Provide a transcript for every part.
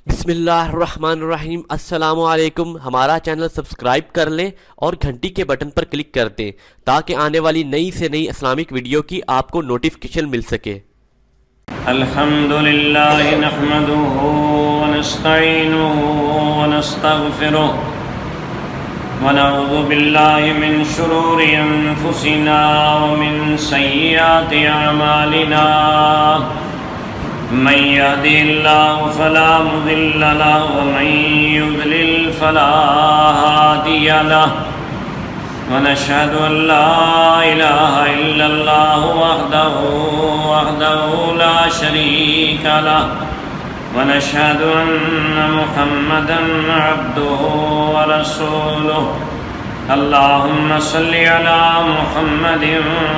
بسم اللہ الرحمن الرحیم۔ السلام علیکم۔ ہمارا چینل سبسکرائب کر لیں اور گھنٹی کے بٹن پر کلک کر دیں تاکہ آنے والی نئی سے نئی اسلامک ویڈیو کی آپ کو نوٹیفیکیشن مل سکے۔ الحمد للہ نحمده ونستعینه ونستغفره ونعوذ باللہ من شرور انفسنا ومن سیئات اعمالنا من يهده الله فلا مضل له ومن يضلل فلا هادي له ونشهد أن لا إله إلا الله وحده لا شريك له ونشهد أن محمدا عبده ورسوله اللهم صل على محمد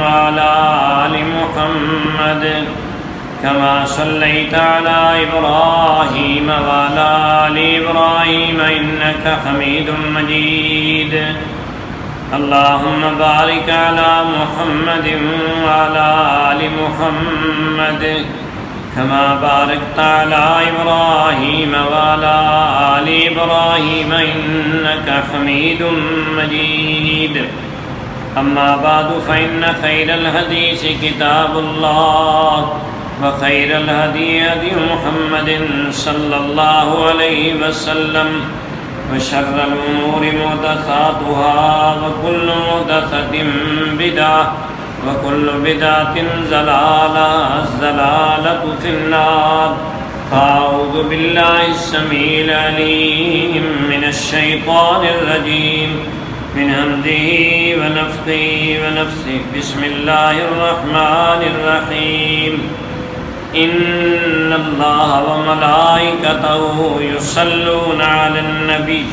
وعلى آل محمد كما صليت على إبراهيم وعلى آل إبراهيم إنك حميد مجيد اللهم بارك على محمد وعلى آل محمد كما باركت على إبراهيم وعلى آل إبراهيم إنك حميد مجيد أما بعد فإن خير الحديث كتاب الله وخير الهدي هدي محمد صلى الله عليه وسلم وشر الأمور محدثاتها وكل محدثة بدعة وكل بدعة ضلالة الضلالة في النار فأعوذ بالله السميع العليم من الشيطان الرجيم من همزه ونفخه ونفثه بسم الله الرحمن الرحيم إن الله وملائكته يصلون على النبي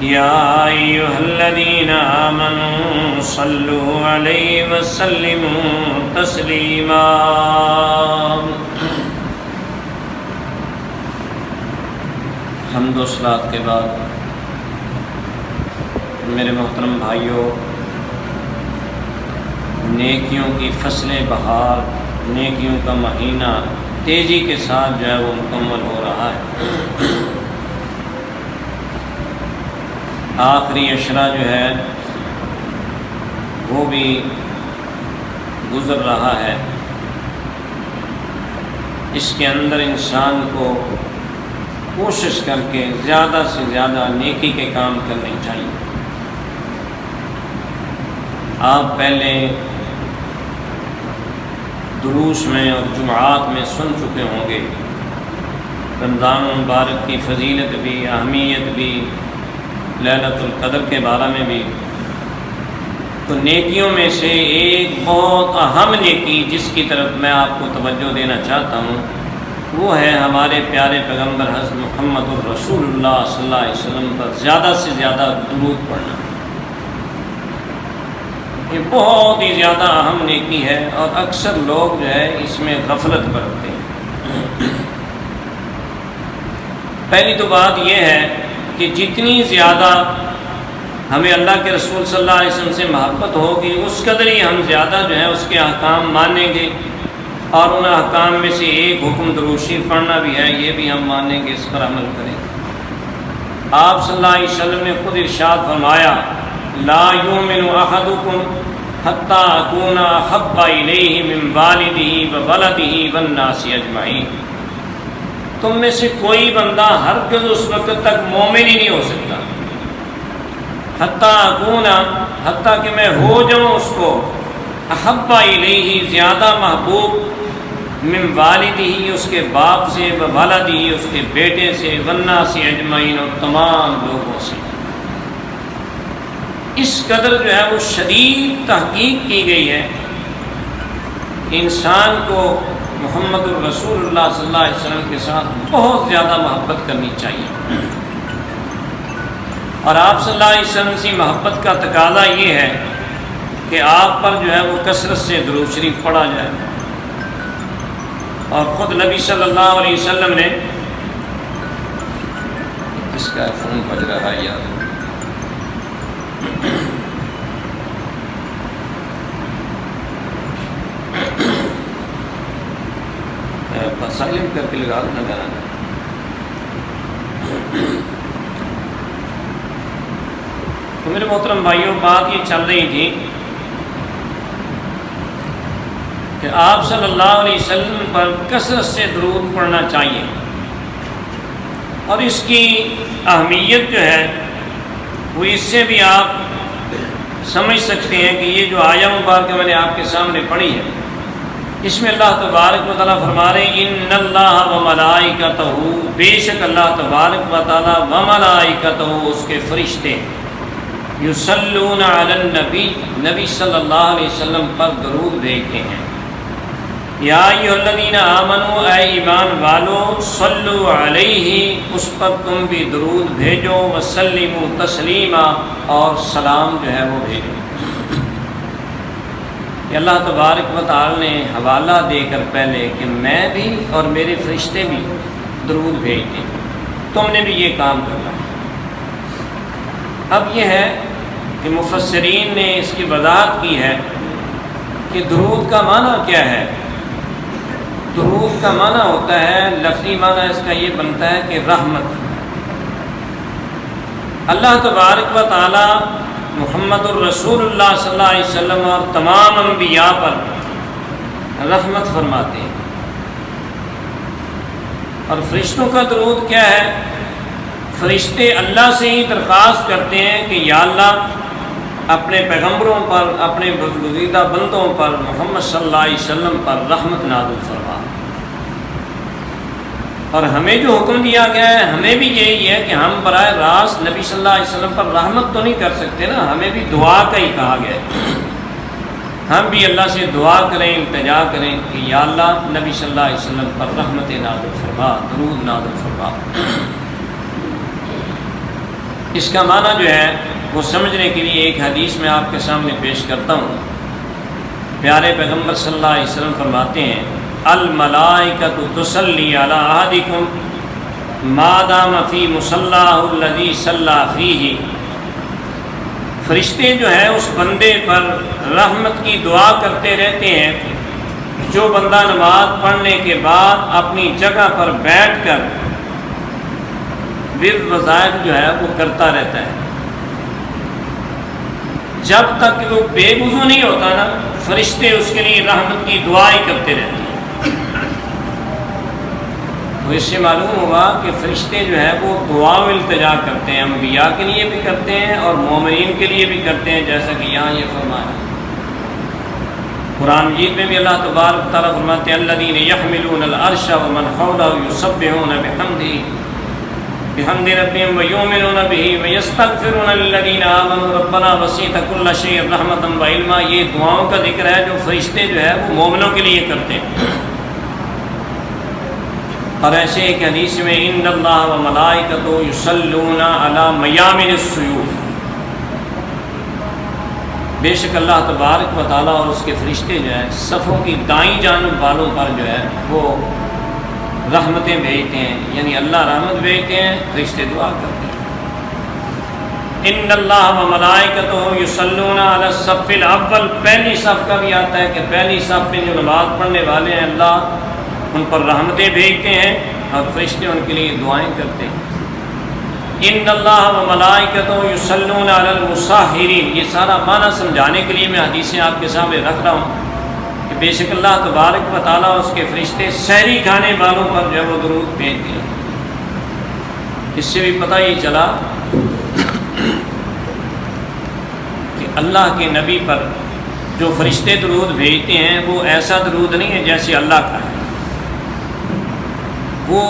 يا أيها الذين آمنوا صلوا عليه وسلموا تسليما حمد و صلات کے بعد میرے محترم بھائیوں، نیکیوں کی فصل بہار، نیکیوں کا مہینہ تیزی کے ساتھ جو ہے وہ مکمل ہو رہا ہے۔ آخری عشرہ جو ہے وہ بھی گزر رہا ہے۔ اس کے اندر انسان کو کوشش کر کے زیادہ سے زیادہ نیکی کے کام کرنے چاہیے۔ آپ پہلے دروس میں اور جمعات میں سن چکے ہوں گے، رمضان المبارک کی فضیلت بھی، اہمیت بھی، لیلۃ القدر کے بارے میں بھی۔ تو نیکیوں میں سے ایک بہت اہم نیکی جس کی طرف میں آپ کو توجہ دینا چاہتا ہوں وہ ہے ہمارے پیارے پیغمبر حضرت محمد الرسول اللہ صلی اللہ علیہ وسلم پر زیادہ سے زیادہ درود پڑھنا۔ یہ بہت ہی زیادہ اہم نیکی ہے اور اکثر لوگ جو ہے اس میں غفلت برتتے ہیں۔ پہلی تو بات یہ ہے کہ جتنی زیادہ ہمیں اللہ کے رسول صلی اللہ علیہ وسلم سے محبت ہوگی اس قدر ہی ہم زیادہ جو ہے اس کے احکام مانیں گے، اور ان احکام میں سے ایک حکم درود شریف پڑھنا بھی ہے، یہ بھی ہم مانیں گے، اس پر عمل کریں گے۔ آپ صلی اللہ علیہ وسلم نے خود ارشاد فرمایا لا یؤمن احدکم حتی اکون احب الیہ من والدہ وولدہ والناس اجمعین۔ تم میں سے کوئی بندہ ہرگز اس وقت تک مومن ہی نہیں ہو سکتا حتی اکون، حتیٰ کہ میں ہو جاؤں اس کو احب الیہ، زیادہ محبوب، من والدہ، اس کے باپ سے، وولدہ، اس کے بیٹے سے، والناس اجمعین، اور تمام لوگوں سے۔ اس قدر جو ہے وہ شدید تحقیق کی گئی ہے کہ انسان کو محمد الرسول اللہ صلی اللہ علیہ وسلم کے ساتھ بہت زیادہ محبت کرنی چاہیے، اور آپ صلی اللہ علیہ وسلم سے محبت کا تقاضا یہ ہے کہ آپ پر جو ہے وہ کثرت سے درود شریف پڑھا جائے۔ اور خود نبی صلی اللہ علیہ وسلم نے، اس کا فون بج رہا ہے یار، سائلنٹ کر کے لگا دینا گانا۔ تو میرے محترم بھائیوں، بات یہ چل رہی تھی کہ آپ صلی اللہ علیہ وسلم پر کثرت سے درود پڑھنا چاہیے، اور اس کی اہمیت جو ہے وہ اس سے بھی آپ سمجھ سکتے ہیں کہ یہ جو آیہ مبارکہ میں نے آپ کے سامنے پڑھی ہے، اس میں اللہ تبارک و تعالیٰ فرما رہے ہیں ان اللہ و ملائکتہ، بے شک اللہ تبارک و تعالیٰ و ملائکتہ، اس کے فرشتے، یصلون علی النبی، نبی صلی اللہ علیہ وسلم پر درود بھیجتے ہیں۔ یا ایھا الذین آمنوا، اے ایمان والو، صلوا علیہ، اس پر تم بھی درود بھیجو، وسلموا تسلیما، اور سلام جو ہے وہ بھیجو۔ کہ اللہ تبارک و تعالی نے حوالہ دے کر پہلے کہ میں بھی اور میرے فرشتے بھی درود بھیجتے ہیں، تم نے بھی یہ کام کرنا ہے۔ اب یہ ہے کہ مفسرین نے اس کی وضاحت کی ہے کہ درود کا معنی کیا ہے۔ درود کا معنی ہوتا ہے، لفظی معنی اس کا یہ بنتا ہے کہ رحمت۔ اللہ تبارک و تعالی محمد الرسول اللہ صلی اللہ علیہ وسلم اور تمام انبیاء پر رحمت فرماتے ہیں۔ اور فرشتوں کا درود کیا ہے؟ فرشتے اللہ سے ہی درخواست کرتے ہیں کہ یا اللہ اپنے پیغمبروں پر، اپنے برگزیدہ بندوں پر، محمد صلی اللہ علیہ وسلم پر رحمت نازل فرما۔ اور ہمیں جو حکم دیا گیا ہے ہمیں بھی یہی ہے کہ ہم براہ راست نبی صلی اللہ علیہ وسلم پر رحمت تو نہیں کر سکتے نا، ہمیں بھی دعا کا ہی کہا گیا ہے۔ ہم بھی اللہ سے دعا کریں، التجا کریں کہ یا اللہ نبی صلی اللہ علیہ وسلم پر رحمت نازل فرما، درود نازل فرما۔ اس کا معنی جو ہے وہ سمجھنے کے لیے ایک حدیث میں آپ کے سامنے پیش کرتا ہوں۔ پیارے پیغمبر صلی اللہ علیہ وسلم فرماتے ہیں الملائکۃ تصلی علی احدکم ما دام فی مصلاہ الذی صلی فیہ، فرشتے جو ہے اس بندے پر رحمت کی دعا کرتے رہتے ہیں جو بندہ نماز پڑھنے کے بعد اپنی جگہ پر بیٹھ کر ورد وظائف جو ہے وہ کرتا رہتا ہے، جب تک کہ وہ بے وضو نہیں ہوتا نا، فرشتے اس کے لیے رحمت کی دعا ہی کرتے رہتے ہیں۔ تو اس سے معلوم ہوا کہ فرشتے جو ہے وہ دعا و التجا کرتے ہیں، انبیاء کے لیے بھی کرتے ہیں اور مومنین کے لیے بھی کرتے ہیں، جیسا کہ یہاں یہ فرمایا۔ قرآن مجید میں بھی اللہ تبارک و تعالیٰ فرماتے ہیں الذین یحملون العرش ومن حولہ یسبحون بحمد ربهم ویؤمنون به ویستغفرون للذین آمنوا ربنا وسعت کل شیء رحمتا وعلما۔ یہ دعاؤں کا ذکر ہے جو فرشتے جو ہے وہ مومنوں کے لیے کرتے ہیں۔ اور ایسے ایک حدیث میں ان اللہ وملائکتہ یصلون علی میامن السیوف، بے شک اللہ تبارک و تعالیٰ اور اس کے فرشتے جو ہیں صفوں کی دائیں جانب والوں پر جو ہے وہ رحمتیں بھیجتے ہیں، یعنی اللہ رحمت بھیجتے ہیں، فرشتے دعا کرتے ہیں۔ ان اللہ وملائکتہ یصلون علی الصف الاول، پہلی صف کا بھی آتا ہے کہ پہلی صف میں جو نماز پڑھنے والے ہیں اللہ ان پر رحمتیں بھیجتے ہیں اور فرشتے ان کے لیے دعائیں کرتے ہیں۔ ان اللہ وملائکتہ یصلون علی المصاحرین، یہ سارا معنی سمجھانے کے لیے میں حدیثیں آپ کے سامنے رکھ رہا ہوں کہ بے شک اللہ تبارک و تعالیٰ اس کے فرشتے سحری کھانے والوں پر جو وہ درود بھیجتے ہیں۔ اس سے بھی پتہ یہ چلا کہ اللہ کے نبی پر جو فرشتے درود بھیجتے ہیں وہ ایسا درود نہیں ہے جیسے اللہ کا ہے، وہ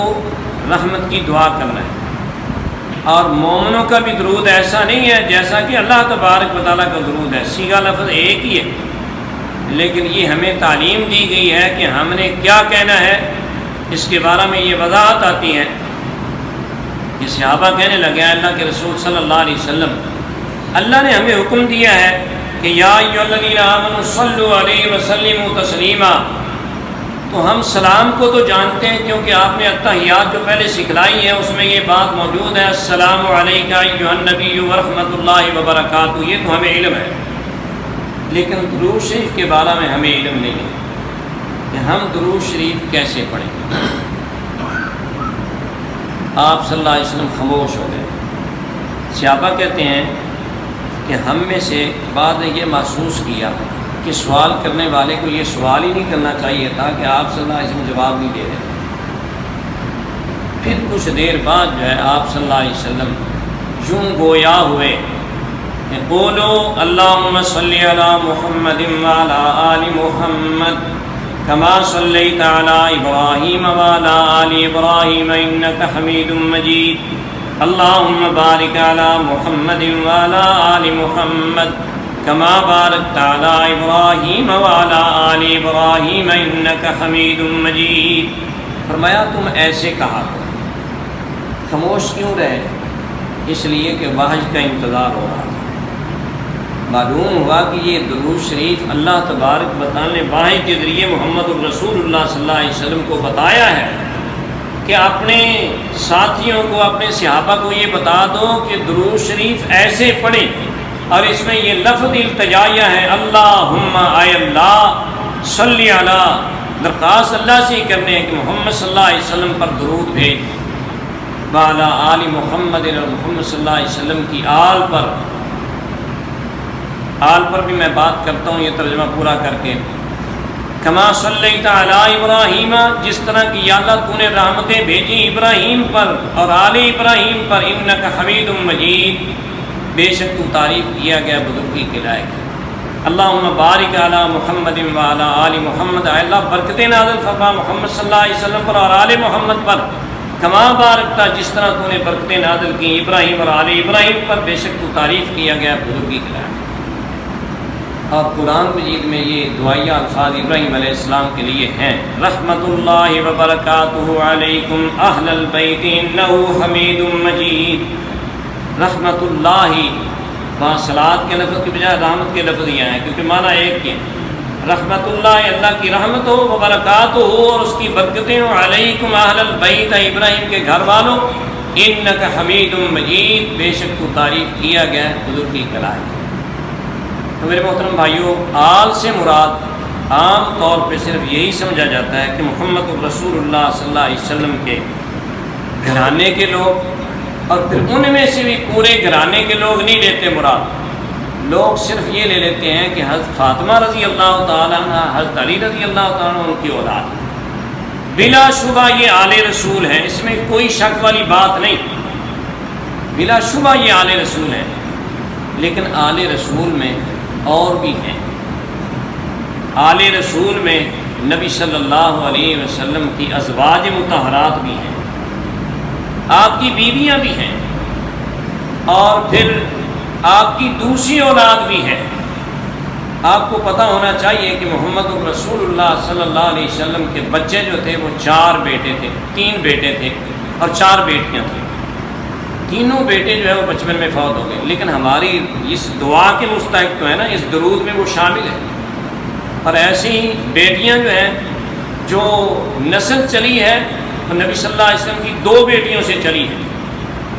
رحمت کی دعا کرنا ہے۔ اور مومنوں کا بھی درود ایسا نہیں ہے جیسا کہ اللہ تبارک و تعالیٰ کا درود ہے، صیغہ لفظ ایک ہی ہے، لیکن یہ ہمیں تعلیم دی گئی ہے کہ ہم نے کیا کہنا ہے۔ اس کے بارے میں یہ وضاحت آتی ہے کہ صحابہ کہنے لگے اللہ کے رسول صلی اللہ علیہ وسلم، اللہ نے ہمیں حکم دیا ہے کہ یا ایھا الذین آمنوا صلوا علیہ وسلموا تسلیما، تو ہم سلام کو تو جانتے ہیں کیونکہ آپ نے التحیات جو پہلے سکھلائی ہیں اس میں یہ بات موجود ہے السلام علیکہ ایھا النبی ورحمۃ اللہ وبرکاتہ، یہ تو ہمیں علم ہے، لیکن درود شریف کے بارے میں ہمیں علم نہیں ہے کہ ہم درود شریف کیسے پڑھیں۔ آپ صلی اللہ علیہ وسلم خاموش ہو گئے۔ صحابہ کہتے ہیں کہ ہم میں سے بعض نے یہ محسوس کیا کہ سوال کرنے والے کو یہ سوال ہی نہیں کرنا چاہیے تھا کہ آپ صلی اللہ علیہ وسلم جواب نہیں دے رہے۔ پھر کچھ دیر بعد جو ہے آپ صلی اللہ علیہ وسلم یوں گویا ہوئے کہ قولو اللہم صلی علی محمد وعلی آل محمد کما صلیت علی ابراہیم وعلی آل ابراہیم انک حمید مجید اللہم بارک علی محمد وعلی آل محمد کما بارکت علی ابراہیم وعلی آل ابراہیم انک حمید مجید۔ فرمایا تم ایسے کہا کرو۔ خاموش کیوں رہے؟ اس لیے کہ وحی کا انتظار ہو رہا تھا۔ معلوم ہوا کہ یہ درود شریف اللہ تبارک و تعالی نے وحی کے ذریعے محمد الرسول اللہ صلی اللہ علیہ وسلم کو بتایا ہے کہ اپنے ساتھیوں کو، اپنے صحابہ کو یہ بتا دو کہ درود شریف ایسے پڑھیں، اور اس میں یہ لفظ التجائیہ ہے، اللہم اے اللہ صلی علی، درخواست اللہ سے ہی کرنے ہیں کہ محمد صلی اللہ علیہ وسلم پر درود بھیج، وعلی آل محمد، اور محمد صلی اللہ علیہ وسلم کی آل پر بھی میں بات کرتا ہوں یہ ترجمہ پورا کر کے۔ کما صلیت علی ابراہیم، جس طرح کہ یا اللہ تو نے رحمتیں بھیجی ابراہیم پر اور آل ابراہیم پر، انک حمید مجید، بے شک تو تعریف کیا گیا بزرگی کے لائق۔ اللہم بارک علی محمد وعلی آل محمد، اے اللہ برکتیں نازل فرما محمد صلی اللہ علیہ وسلم پر اور آل محمد پر، کما بارکتا، جس طرح تو نے برکتیں نازل کی ابراہیم اور آل ابراہیم پر، بے شک تو تعریف کیا گیا بزرگی کے لائق۔ اور قرآن مجید میں یہ دعائیہ الفاظ ابراہیم علیہ السلام کے لیے ہیں، رحمت اللہ وبرکاتہ علیکم اہل البیت انہ حمید مجید۔ رحمت اللہ، وہاں صلاۃ کے لفظ کی بجائے رحمت کے لفظ یہ ہیں، کیونکہ معنی ایک ہی ہے۔ رحمت اللہ، اللہ کی رحمت ہو، وبرکاتہ ہو، اور اس کی برکتیں ہو، علیکم اہل البیت، ابراہیم کے گھر والوں، انک حمید مجید، بے شک تو تعریف کیا گیا ہے بزرگی کے لائق۔ تو میرے محترم بھائیوں، آل سے مراد عام طور پہ صرف یہی سمجھا جاتا ہے کہ محمد الرسول اللہ صلی اللہ علیہ وسلم کے گھرانے کے لوگ، اور پھر ان میں سے بھی پورے گھرانے کے لوگ نہیں لیتے مراد، لوگ صرف یہ لے لیتے ہیں کہ حضرت فاطمہ رضی اللہ تعالیٰ عنہ، حضرت علی رضی اللہ تعالیٰ عنہ ان کی اولاد۔ بلا شبہ یہ آل رسول ہیں، اس میں کوئی شک والی بات نہیں، بلا شبہ یہ آل رسول ہیں، لیکن آل رسول میں اور بھی ہیں۔ آل رسول میں نبی صلی اللہ علیہ وسلم کی ازواج مطہرات بھی ہیں، آپ کی بیویاں بھی ہیں، اور پھر آپ کی دوسری اولاد بھی ہے۔ آپ کو پتہ ہونا چاہیے کہ محمد الرسول اللہ صلی اللہ علیہ وسلم کے بچے جو تھے وہ 4 بیٹے تھے، 3 بیٹے تھے اور 4 بیٹیاں تھیں۔ تینوں بیٹے جو ہے وہ بچپن میں فوت ہو گئے، لیکن ہماری اس دعا کے مستحق تو ہے نا، اس درود میں وہ شامل ہے۔ اور ایسی بیٹیاں جو ہیں، جو نسل چلی ہے وہ نبی صلی اللہ علیہ وسلم کی 2 بیٹیوں سے چلی ہے،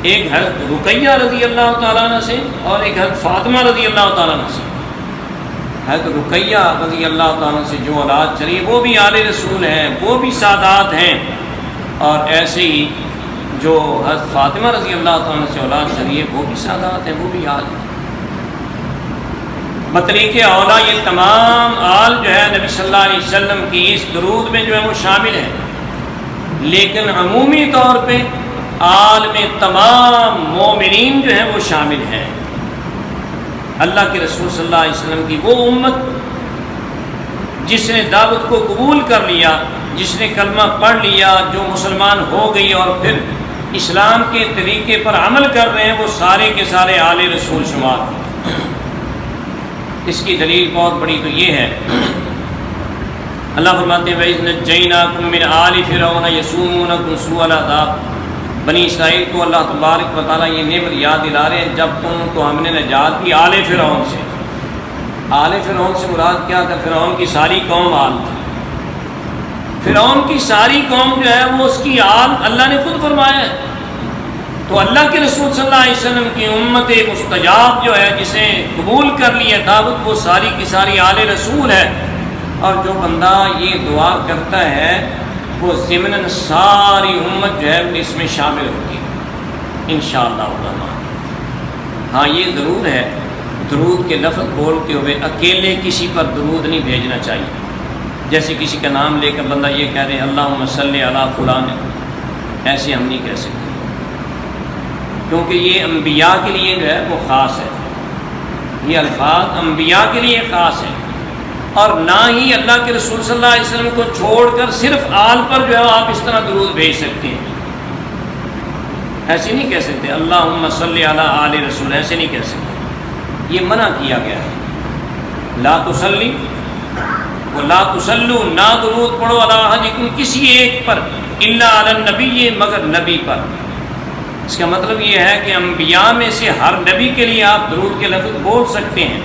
ایک حضرت رقیہ رضی اللہ تعالیٰ عنہ سے اور ایک حضرت فاطمہ رضی اللہ تعالیٰ عنہ سے۔ حضرت رقیہ رضی اللہ تعالیٰ عنہ سے جو اولاد چلی وہ بھی آل رسول ہیں، وہ بھی سادات ہیں، اور ایسے ہی جو حضرت فاطمہ رضی اللہ تعالیٰ سے اولاد چلی ہے وہ بھی سادات ہیں، وہ بھی آل ہیں۔ بطریق اولا یہ تمام آل جو ہے نبی صلی اللہ علیہ وسلم کی اس درود میں جو ہے وہ شامل ہیں، لیکن عمومی طور پہ آل میں تمام مومنین جو ہیں وہ شامل ہیں۔ اللہ کے رسول صلی اللہ علیہ وسلم کی وہ امت جس نے دعوت کو قبول کر لیا، جس نے کلمہ پڑھ لیا، جو مسلمان ہو گئی اور پھر اسلام کے طریقے پر عمل کر رہے ہیں، وہ سارے کے سارے آل رسول شمار ہیں۔ اس کی دلیل بہت بڑی تو یہ ہے، اللہ فرماتے ہیں وَإِذْ نَجَّيْنَاكُم مِّنْ آلِ فِرْعَوْنَ يَسُومُونَكُمْ سُوءَ الْعَذَابِ۔ بنی اسرائیل کو اللہ تبارک و تعالیٰ یہ نعمت یاد دلا رہے ہیں، جب تم کو ہم نے نجات دی آل فرعون سے۔ آل فرعون سے مراد کیا تھا؟ فرعون کی ساری قوم آل تھی۔ فرعون کی ساری قوم جو ہے وہ اس کی آل اللہ نے خود فرمایا ہے۔ تو اللہ کے رسول صلی اللہ علیہ وسلم کی امت مستجاب جو ہے، جسے قبول کر لی ہے دعوت، وہ ساری کی ساری آل رسول ہے۔ اور جو بندہ یہ دعا کرتا ہے وہ ضمناً ساری امت جو ہے اس میں شامل ہوگی انشاءاللہ الرحمن۔ ہاں یہ ضرور ہے درود کے لفظ بولتے ہوئے اکیلے کسی پر درود نہیں بھیجنا چاہیے. جیسے کسی کا نام لے کر بندہ یہ کہہ رہے ہیں اللہم صلی علی فلان، ایسے ہم نہیں کہہ سکتے، کیونکہ یہ انبیاء کے لیے جو ہے وہ خاص ہے. یہ الفاظ انبیاء کے لیے خاص ہے، اور نہ ہی اللہ کے رسول صلی اللہ علیہ وسلم کو چھوڑ کر صرف آل پر جو ہے آپ اس طرح درود بھیج سکتے ہیں. ایسے نہیں کہہ سکتے اللہم صلی علی آل رسول، ایسے نہیں کہہ سکتے. یہ منع کیا گیا ہے. لا تصلی و لا تسلو، نہ درود پڑھو علی احدکم کسی ایک پر، الا علی النبی، مگر نبی پر. اس کا مطلب یہ ہے کہ انبیاء میں سے ہر نبی کے لیے آپ درود کے لفظ بول سکتے ہیں،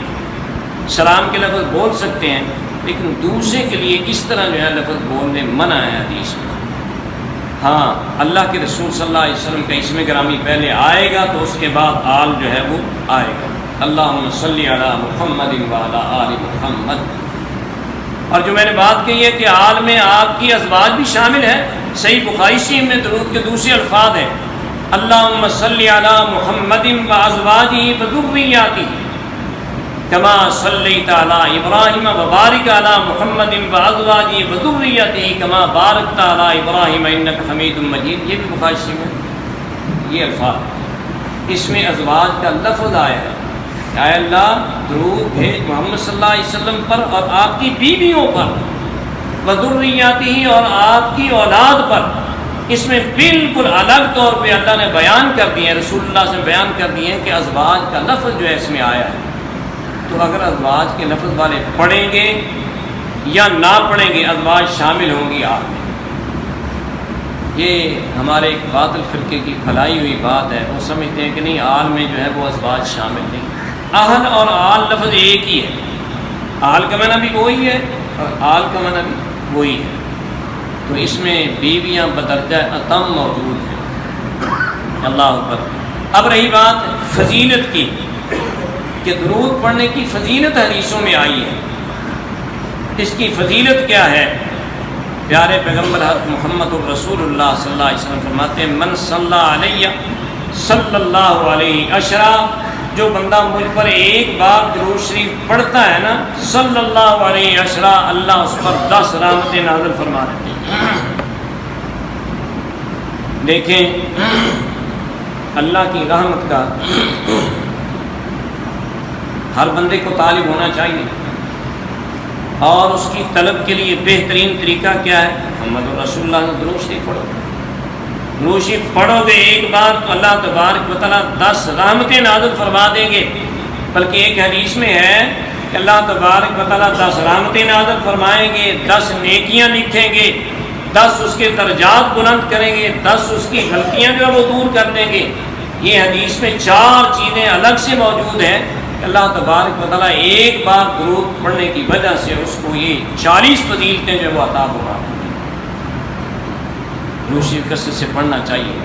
سلام کے لفظ بول سکتے ہیں، لیکن دوسرے کے لیے اس طرح جو ہے لفظ بولنے منع ہے حدیث میں. ہاں اللہ کے رسول صلی اللہ علیہ وسلم کا اسم گرامی پہلے آئے گا تو اس کے بعد آل جو ہے وہ آئے گا. اللہم صلی علی محمد وعلی آل محمد. اور جو میں نے بات کہی ہے کہ آل میں آپ کی ازواج بھی شامل ہے. صحیح بخاری شریف میں درود کے دوسرے الفاظ ہیں اللہم صلی علی محمد وازواجہ وذریاتہ کما صلیت علی ابراہیم وبارک علی محمد وازواجہ وذریاتہ کما بارکت علی ابراہیم انک حمید مجید. یہ بھی بخاری شریف میں یہ الفاظ، اس میں ازواج کا لفظ آیا ہے. اے اللہ درود بھیج محمد صلی اللہ علیہ وسلم پر اور آپ کی بیویوں پر، وذریاتہ اور آپ کی اولاد پر. اس میں بالکل الگ طور پہ اللہ نے بیان کر دیے ہیں، رسول اللہ سے بیان کر دیے ہیں کہ ازواج کا لفظ جو ہے اس میں آیا ہے. تو اگر ازواج کے لفظ والے پڑھیں گے یا نہ پڑھیں گے ازواج شامل ہوں گی آپ میں. یہ ہمارے ایک باطل فرقے کی پھیلائی ہوئی بات ہے. وہ سمجھتے ہیں کہ نہیں آل میں جو ہے وہ ازواج شامل نہیں. اہل اور آل لفظ ایک ہی ہے. آل کا معنی بھی وہی ہے اور آل کا معنی بھی وہی ہے. تو اس میں بیویاں بدرجہ اتم موجود ہیں. اللہ اکبر. اب رہی بات فضیلت کی کہ درود پڑھنے کی فضیلت حدیثوں میں آئی ہے. اس کی فضیلت کیا ہے؟ پیارے پیغمبر حضرت محمد الرسول اللہ صلی اللہ علیہ وسلم فرماتے ہیں من صلی علیہ صلی اللہ علیہ عشرہ، جو بندہ مجھ پر ایک بار درود شریف پڑھتا ہے نا صلی اللہ علیہ عشرہ، اللہ اس پر 10 رحمتیں نازل فرما دیتے ہیں. دیکھیں اللہ کی رحمت کا ہر بندے کو طالب ہونا چاہیے، اور اس کی طلب کے لیے بہترین طریقہ کیا ہے؟ محمد رسول اللہ سے درود شریف پڑھو. درود شریف پڑھو گے ایک بار تو اللہ تبارک و تعالیٰ 10 رحمتیں نازل فرما دیں گے. بلکہ ایک حدیث میں ہے کہ اللہ تبارک و تعالیٰ 10 رحمتیں نازل فرمائیں گے، 10 نیکیاں لکھیں گے، 10 اس کے درجات بلند کریں گے، 10 اس کی غلطیاں جو ہے وہ دور کر دیں گے. یہ حدیث میں 4 چیزیں الگ سے موجود ہیں. اللہ تبارک و تعالیٰ ایک بار درود پڑھنے کی وجہ سے اس کو یہ 40 فضیلتیں جو وہ عطا فرما دیں گے. درود شریف کثرت سے پڑھنا چاہیے.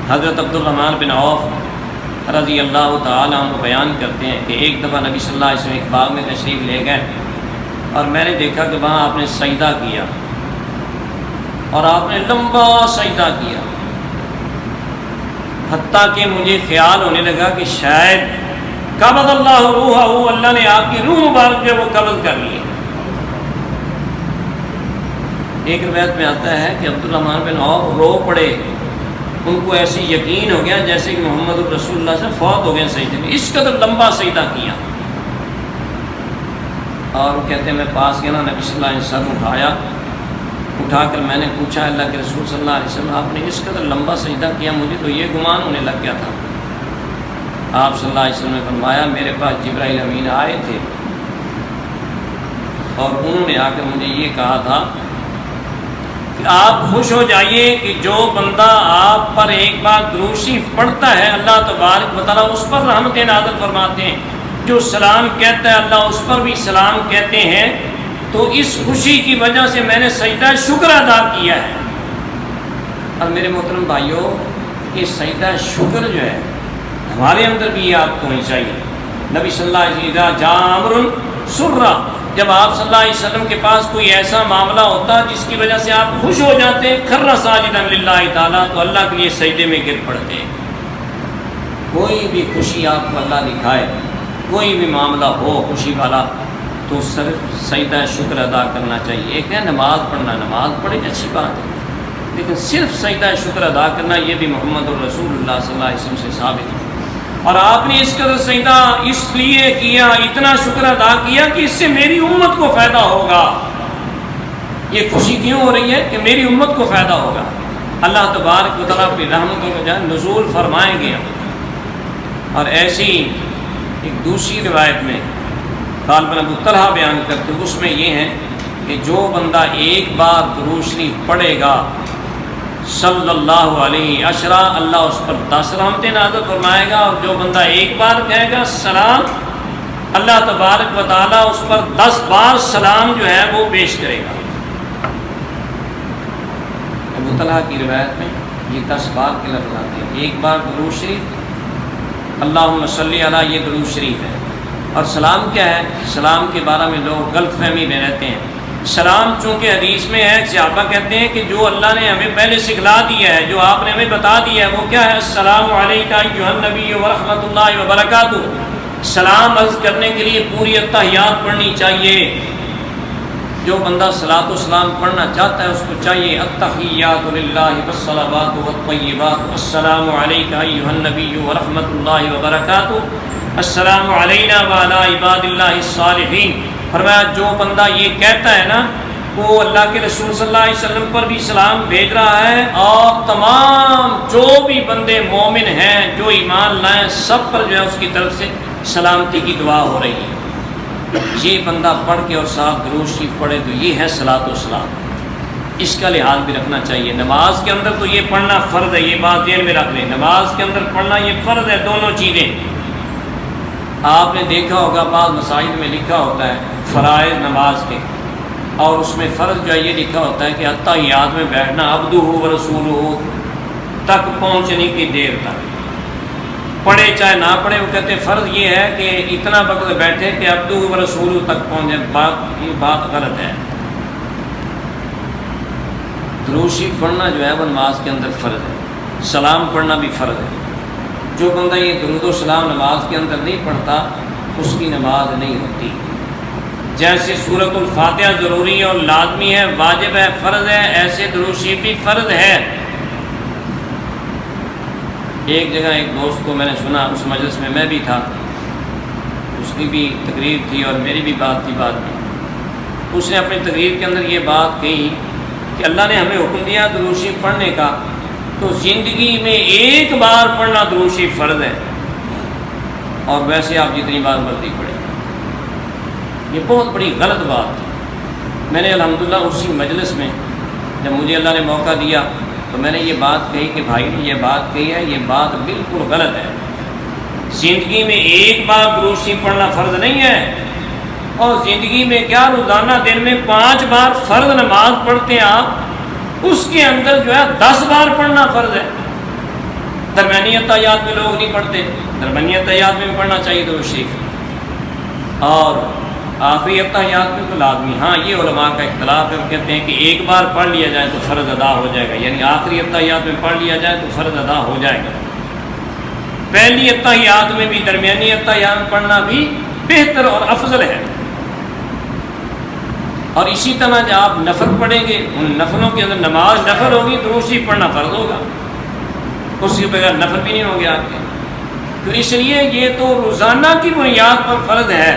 حضرت عبد الرحمن بن عوف رضی اللہ تعالیٰ عنہ بیان کرتے ہیں کہ ایک دفعہ نبی صلی اللہ علیہ وسلم ایک باغ میں تشریف لے گئے اور میں نے دیکھا کہ وہاں آپ نے سجدہ کیا اور آپ نے لمبا سجدہ کیا، حتیٰ کہ مجھے خیال ہونے لگا کہ شاید قبض اللہ روحہ، اللہ نے آپ کی روح مبارک جو وہ قبض کر لی. ایک روایت میں آتا ہے کہ عبد الرحمن بن عوف رو پڑے. ان کو ایسی یقین ہو گیا جیسے کہ محمد الرسول اللہ سے فوت ہو گئے سجدے میں، اس قدر لمبا سجدہ کیا. اور وہ کہتے ہیں میں پاس گیا نا، نبی صلی اللہ علیہ وسلم اٹھا کر میں نے پوچھا اللہ کے رسول صلی اللہ علیہ وسلم آپ نے اس قدر لمبا سجدہ کیا، مجھے تو یہ گمان ہونے لگ گیا تھا. آپ صلی اللہ علیہ وسلم نے فرمایا میرے پاس جبرائیل امین آئے تھے اور انہوں نے آ کر مجھے یہ کہا تھا کہ آپ خوش ہو جائیے کہ جو بندہ آپ پر ایک بار درود شریف پڑھتا ہے اللہ تبارک و تعالیٰ اس پر رحمتیں نازل فرماتے ہیں. جو سلام کہتا ہے اللہ اس پر بھی سلام کہتے ہیں. تو اس خوشی کی وجہ سے میں نے سجدہ شکر ادا کیا ہے. اور میرے محترم بھائیوں، یہ سجدہ شکر جو ہے ہمارے اندر بھی یہ آپ کو ہونی چاہیے. نبی صلی اللہ علیہ وسلم جاء امر سرا، جب آپ صلی اللہ علیہ وسلم کے پاس کوئی ایسا معاملہ ہوتا جس کی وجہ سے آپ خوش ہو جاتے، خر ساجدا للہ تعالیٰ، تو اللہ کے لیے سجدے میں گر پڑتے. کوئی بھی خوشی آپ کو اللہ دکھائے، کوئی بھی معاملہ ہو خوشی والا، تو صرف سجدہ شکر ادا کرنا چاہیے۔ ایک ہے نماز پڑھنا، نماز پڑھے اچھی بات ہے، لیکن صرف سجدہ شکر ادا کرنا یہ بھی محمد الرسول اللہ صلی اللہ علیہ وسلم سے ثابت ہے۔ اور آپ نے اس قدر سجدہ اس لیے کیا، اتنا شکر ادا کیا کہ اس سے میری امت کو فائدہ ہوگا۔ یہ خوشی کیوں ہو رہی ہے کہ میری امت کو فائدہ ہوگا، اللہ تبارک و تعالیٰ اپنی رحمتوں کو جائے نزول فرمائیں گے۔ اور ایسی ایک دوسری روایت میں غالباً ابو طلحہ بیان کرتے، اس میں یہ ہے کہ جو بندہ ایک بار درود شریف پڑھے گا صلی اللہ علیہ عشرہ، اللہ اس پر 10 رحمتیں نازل فرمائے گا، اور جو بندہ ایک بار کہے گا سلام، اللہ تبارک و تعالیٰ اس پر 10 بار سلام جو ہے وہ پیش کرے گا۔ ابو طلحہ کی روایت میں یہ 10 بار کے لفظ آتے ہیں۔ ایک بار درود شریف، اللہم صلی علی، یہ درود شریف ہے۔ اور سلام کیا ہے؟ سلام کے بارے میں لوگ غلط فہمی میں رہتے ہیں۔ سلام چونکہ حدیث میں ہے، صحابہ کہتے ہیں کہ جو اللہ نے ہمیں پہلے سکھلا دیا ہے، جو آپ نے ہمیں بتا دیا ہے، وہ کیا ہے؟ السلام علیکہ ایھا النبی ورحمۃ اللہ وبرکاتہ۔ سلام عرض کرنے کے لیے پوری التحیات پڑھنی چاہیے۔ جو بندہ صلاۃ و سلام پڑھنا چاہتا ہے اس کو چاہیے التحیات للہ والصلوات والطیبات، السلام علیکہ ایھا النبی ورحمۃ اللہ وبرکاتہ، السلام علینا وعلی عباد اللہ الصالحین۔ فرمایا جو بندہ یہ کہتا ہے نا، وہ اللہ کے رسول صلی اللہ علیہ وسلم پر بھی سلام بھیج رہا ہے، اور تمام جو بھی بندے مومن ہیں جو ایمان لائیں سب پر جو ہے اس کی طرف سے سلامتی کی دعا ہو رہی ہے۔ یہ بندہ پڑھ کے اور ساتھ درود شریف پڑھے تو یہ ہے صلاۃ و سلام۔ اس کا لحاظ بھی رکھنا چاہیے۔ نماز کے اندر تو یہ پڑھنا فرض ہے، یہ بات ذہن میں رکھ لیں، نماز کے اندر پڑھنا یہ فرض ہے، دونوں چیزیں۔ آپ نے دیکھا ہوگا بعض مساجد میں لکھا ہوتا ہے فرائض نماز کے، اور اس میں فرض جو ہے یہ لکھا ہوتا ہے کہ التحیات میں بیٹھنا عبدہ و رسولہ تک پہنچنے کی دیر تک، پڑھے چاہے نہ پڑھے۔ وہ کہتے ہیں فرض یہ ہے کہ اتنا وقت بیٹھے کہ عبدہ و رسولہ تک پہنچے۔ یہ بات غلط ہے۔ درود شریف پڑھنا جو ہے وہ نماز کے اندر فرض ہے، سلام پڑھنا بھی فرض ہے۔ جو بندہ یہ درود و سلام نماز کے اندر نہیں پڑھتا اس کی نماز نہیں ہوتی۔ جیسے سورۃ الفاتحہ ضروری اور لازمی ہے، واجب ہے، فرض ہے، ایسے درود شریف بھی فرض ہے۔ ایک جگہ ایک دوست کو میں نے سنا، اس مجلس میں بھی تھا، اس کی بھی تقریر تھی اور میری بھی بات تھی بعد میں۔ اس نے اپنی تقریر کے اندر یہ بات کہی کہ اللہ نے ہمیں حکم دیا درود شریف پڑھنے کا، تو زندگی میں ایک بار پڑھنا درود شریف فرض ہے، اور ویسے آپ جتنی بار مرضی پڑھیں۔ یہ بہت بڑی غلط بات تھی۔ میں نے الحمدللہ اسی مجلس میں جب مجھے اللہ نے موقع دیا تو میں نے یہ بات کہی کہ بھائی نے یہ بات کہی ہے، یہ بات بالکل غلط ہے۔ زندگی میں ایک بار درود شریف پڑھنا فرض نہیں ہے، اور زندگی میں کیا روزانہ دن میں 5 بار فرض نماز پڑھتے ہیں آپ، اس کے اندر جو ہے 10 بار پڑھنا فرض ہے۔ درمیانی اتحیات میں لوگ نہیں پڑھتے، درمیانی اتحیات میں بھی پڑھنا چاہیے درود شریف، اور آخری اتحیات میں تو لازمی۔ ہاں یہ علماء کا اختلاف ہے، وہ کہتے ہیں کہ ایک بار پڑھ لیا جائے تو فرض ادا ہو جائے گا، یعنی آخری اتحیات میں پڑھ لیا جائے تو فرض ادا ہو جائے گا۔ پہلی اتحیات میں بھی درمیانی اتحیات میں پڑھنا بھی بہتر اور افضل ہے۔ اور اسی طرح جب آپ نفل پڑھیں گے، ان نفلوں کے اندر نماز نفل ہوگی، درود شریف پڑھنا فرض ہوگا، اس کے بغیر نفل بھی نہیں ہوں گے آپ کے۔ تو اس لیے یہ تو روزانہ کی بنیاد پر فرض ہے،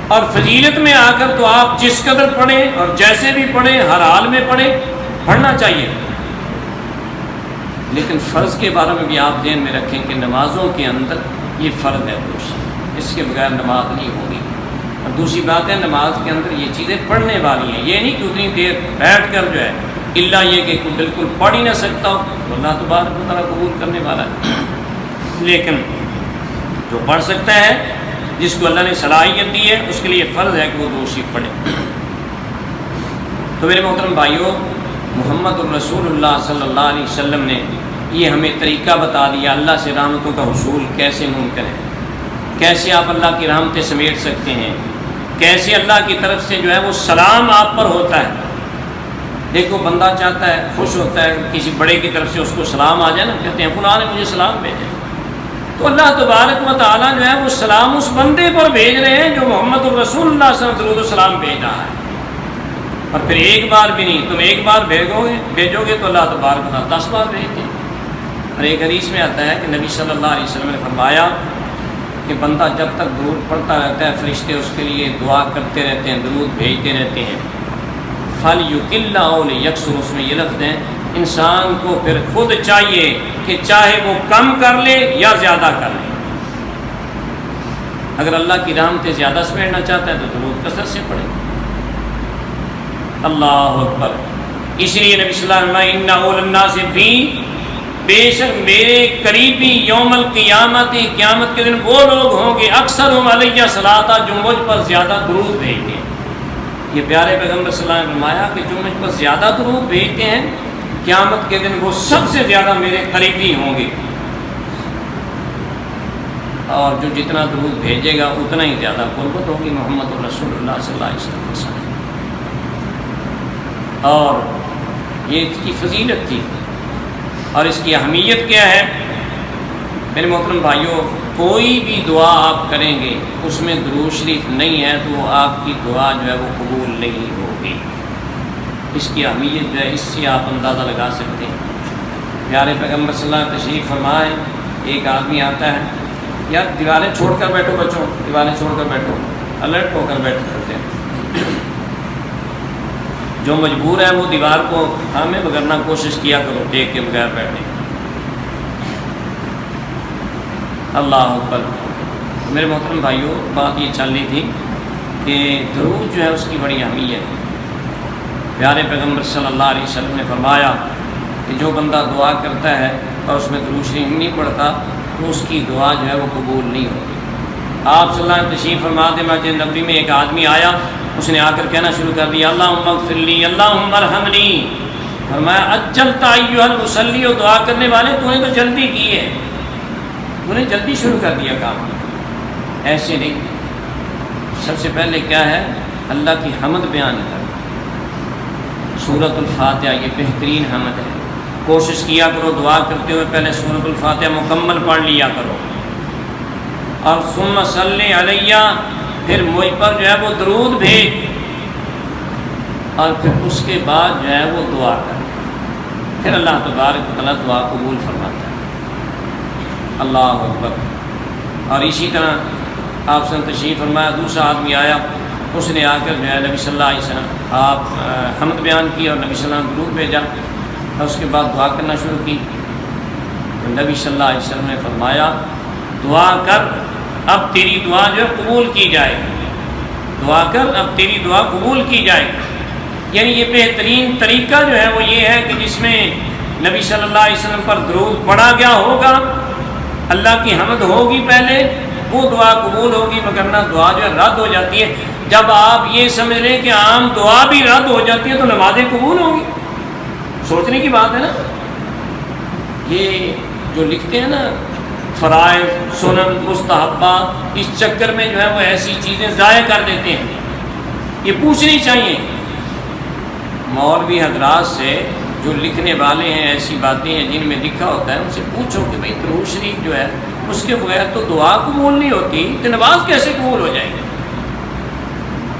اور فضیلت میں آ کر تو آپ جس قدر پڑھیں اور جیسے بھی پڑھیں، ہر حال میں پڑھیں، پڑھنا چاہیے۔ لیکن فرض کے بارے میں بھی آپ ذہن میں رکھیں کہ نمازوں کے اندر یہ فرض ہے، اس کے بغیر نماز نہیں ہوگی۔ اور دوسری بات ہے نماز کے اندر یہ چیزیں پڑھنے والی ہیں، یہ نہیں کہ اتنی دیر بیٹھ کر جو ہے الا یہ کہ بالکل پڑھ ہی نہ سکتا ہو، اللہ تبارک و تعالیٰ قبول کرنے والا ہے۔ لیکن جو پڑھ سکتا ہے، جس کو اللہ نے صلاحیت دی ہے، اس کے لیے فرض ہے کہ وہ درود شریف پڑھے۔ تو میرے محترم بھائیوں، محمد الرسول اللہ صلی اللہ علیہ وسلم نے یہ ہمیں طریقہ بتا دیا اللہ سے رحمتوں کا حصول کیسے ممکن ہے، کیسے آپ اللہ کی رحمتیں سمیٹ سکتے ہیں، کیسے اللہ کی طرف سے جو ہے وہ سلام آپ پر ہوتا ہے۔ دیکھو بندہ چاہتا ہے، خوش ہوتا ہے کسی بڑے کی طرف سے اس کو سلام آ جائے نا، کہتے ہیں فلاں نے مجھے سلام بھیجا، تو تو اللہ تبارک و تعالیٰ جو ہے وہ سلام اس بندے پر بھیج رہے ہیں جو محمد الرسول اللہ صلی اللہ علیہ وسلم درود و سلام بھیج رہا ہے، اور پھر ایک بار بھی نہیں، تم ایک بار بھیجو گے تو اللہ تبارک و تعالیٰ 10 بار بھیجتے ہیں۔ اور ایک حدیث میں آتا ہے کہ نبی صلی اللہ علیہ وسلم نے فرمایا کہ بندہ جب تک درود پڑھتا رہتا ہے فرشتے اس کے لیے دعا کرتے رہتے ہیں، درود بھیجتے رہتے ہیں۔ فَلْيُقِلَّ أَوْ لِيَكْثُرْ، اس میں یہ لفظ ہیں انسان کو پھر خود چاہیے کہ چاہے وہ کم کر لے یا زیادہ کر لے۔ اگر اللہ کی رحمتیں زیادہ سمیٹنا چاہتا ہے تو درود کثرت سے پڑھے۔ اللہ اکبر۔ اس لیے نبی صلی اللہ علیہ وسلم اِنَّ أَوْلَى النَّاسِ بِي، بے شک میرے قریبی یوم القیامت، قیامت کے دن وہ لوگ ہوں گے اکثرهم علیہ صلاۃ، جو مجھ پر زیادہ درود بھیجتے ہیں۔ یہ پیارے پیغمبر صلی اللہ علیہ وسلم نے فرمایا کہ جو مجھ پر زیادہ درود بھیجتے ہیں قیامت کے دن وہ سب سے زیادہ میرے قریبی ہوں گے، اور جو جتنا درود بھیجے گا اتنا ہی زیادہ قربت ہوگی محمد الرسول اللہ صلی اللہ علیہ وسلم۔ اور یہ اس کی فضیلت تھی، اور اس کی اہمیت کیا ہے میرے محترم بھائیوں؟ کوئی بھی دعا آپ کریں گے اس میں درود شریف نہیں ہے تو آپ کی دعا جو ہے وہ قبول نہیں ہوگی۔ اس کی اہمیت جو ہے اس سے آپ اندازہ لگا سکتے ہیں۔ پیارے پیغمبر صلی اللہ علیہ وسلم تشریف فرمائے، ایک آدمی آتا ہے، یار دیواریں چھوڑ کر بیٹھو بچوں، دیواریں چھوڑ کر بیٹھو، الرٹ ہو کر بیٹھ کرتے ہیں۔ جو مجبور ہے وہ دیوار کو ہمیں بگرنا کوشش کیا کرو، دیکھ کے بغیر بیٹھنے۔ اللہ اکبر۔ میرے محترم بھائیوں، بات یہ چل رہی تھی کہ درود جو ہے اس کی بڑی اہمیت ہے۔ پیارے پیغمبر صلی اللہ علیہ وسلم نے فرمایا کہ جو بندہ دعا کرتا ہے اور اس میں درود شریف نہیں پڑھتا تو اس کی دعا جو ہے وہ قبول نہیں ہوتی۔ آپ صلی اللہ علیہ وسلم تشریف فرما دے مسجد نبوی میں، ایک آدمی آیا، اس نے آ کر کہنا شروع کر دیا اللہم اغفر لی، اللہم ارحمنی۔ فرمایا اجلت ایھا المصلی، اور دعا کرنے والے تو نے تو جلدی کی ہے، تو نے جلدی شروع کر دیا کام۔ ایسے نہیں، سب سے پہلے کیا ہے؟ اللہ کی حمد بیان کر۔ سورۃ الفاتحہ یہ بہترین حمد ہے، کوشش کیا کرو دعا کرتے ہوئے پہلے سورۃ الفاتحہ مکمل پڑھ لیا کرو، اور ثم صلی علیہ، پھر مجھ پر جو ہے وہ درود بھیج، اور پھر اس کے بعد جو ہے وہ دعا کر، پھر اللہ تبارک و تعالیٰ دعا قبول فرماتا ہے۔ اللہ اکبر۔ اور اسی طرح آپ سے تشریف فرمایا، دوسرا آدمی آیا، اس نے آ کر جو ہے نبی صلی اللہ علیہ وسلم آپ حمد بیان کی اور نبی صلی اللہ علیہ وسلم درود بھیجا، اور اس کے بعد دعا کرنا شروع کی۔ نبی صلی اللہ علیہ وسلم نے فرمایا دعا کر، اب تیری دعا جو ہے قبول کی جائے گی، دعا کر اب تیری دعا قبول کی جائے گی۔ یعنی یہ بہترین طریقہ جو ہے وہ یہ ہے کہ جس میں نبی صلی اللہ علیہ وسلم پر درود پڑھا گیا ہوگا، اللہ کی حمد ہوگی پہلے، وہ دعا قبول ہوگی، مگر دعا جو ہے رد ہو جاتی ہے۔ جب آپ یہ سمجھ لیں کہ عام دعا بھی رد ہو جاتی ہے تو نمازیں قبول ہوں گی، سوچنے کی بات ہے نا۔ یہ جو لکھتے ہیں نا فرائض، سنن، مستحبات، اس چکر میں جو ہے وہ ایسی چیزیں ضائع کر دیتے ہیں۔ یہ پوچھنی چاہیے مولوی حضرات سے جو لکھنے والے ہیں، ایسی باتیں ہیں جن میں لکھا ہوتا ہے، ان سے پوچھو کہ بھئی درود شریف جو ہے اس کے بغیر تو دعا قبول نہیں ہوتی، تو نماز کیسے قبول ہو جائے گی؟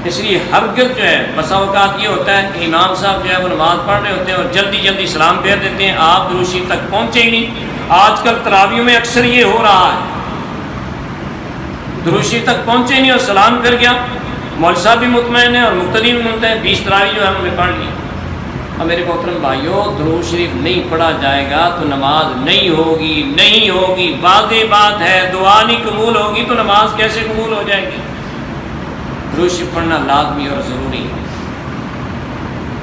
اس لیے ہرگز جو ہے بسا اوقات یہ ہوتا ہے کہ امام صاحب جو ہے وہ نماز پڑھ رہے ہوتے ہیں اور جلدی جلدی سلام پھیر دیتے ہیں، آپ درود شریف تک پہنچے ہی نہیں۔ آج کل تراویحوں میں اکثر یہ ہو رہا ہے، درود شریف تک پہنچے نہیں اور سلام پھر گیا، مولوی صاحب بھی مطمئن ہے اور مقتدی بھی مطمئن ہے، 20 تراویح جو ہے ہم نے پڑھ لی۔ اور میرے محترم بھائیوں، درود شریف نہیں پڑھا جائے گا تو نماز نہیں ہوگی، نہیں ہوگی، واضح بات ہے۔ دعا نہیں قبول ہوگی تو نماز کیسے قبول ہو جائے گی؟ درود شریف پڑھنا لازمی اور ضروری ہے۔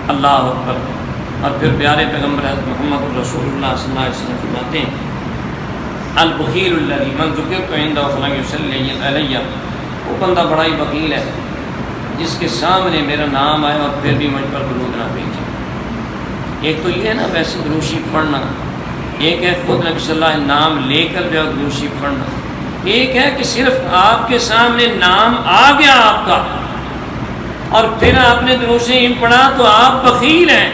اللہ اکبر۔ اور پھر پیارے پیغمبر حضرت محمد الرسول اللہ صلی اللہ علیہ وسلم فرماتے ہیں البخیل الذی من ذکرت عنده فلم یصلی علیہ، وہ بندہ بڑا ہی بخیل ہے جس کے سامنے میرا نام آئے اور پھر بھی مجھ پر درود نہ بھیجے۔ ایک تو یہ ہے نا ویسے درود شریف پڑھنا، ایک ہے خود نبی صلی اللہ علیہ وسلم نام لے کر جو ہے درود شریف پڑھنا، ایک ہے کہ صرف آپ کے سامنے نام آ گیا آپ کا اور پھر آپ نے درود شریف پڑھا تو آپ بخیل ہیں۔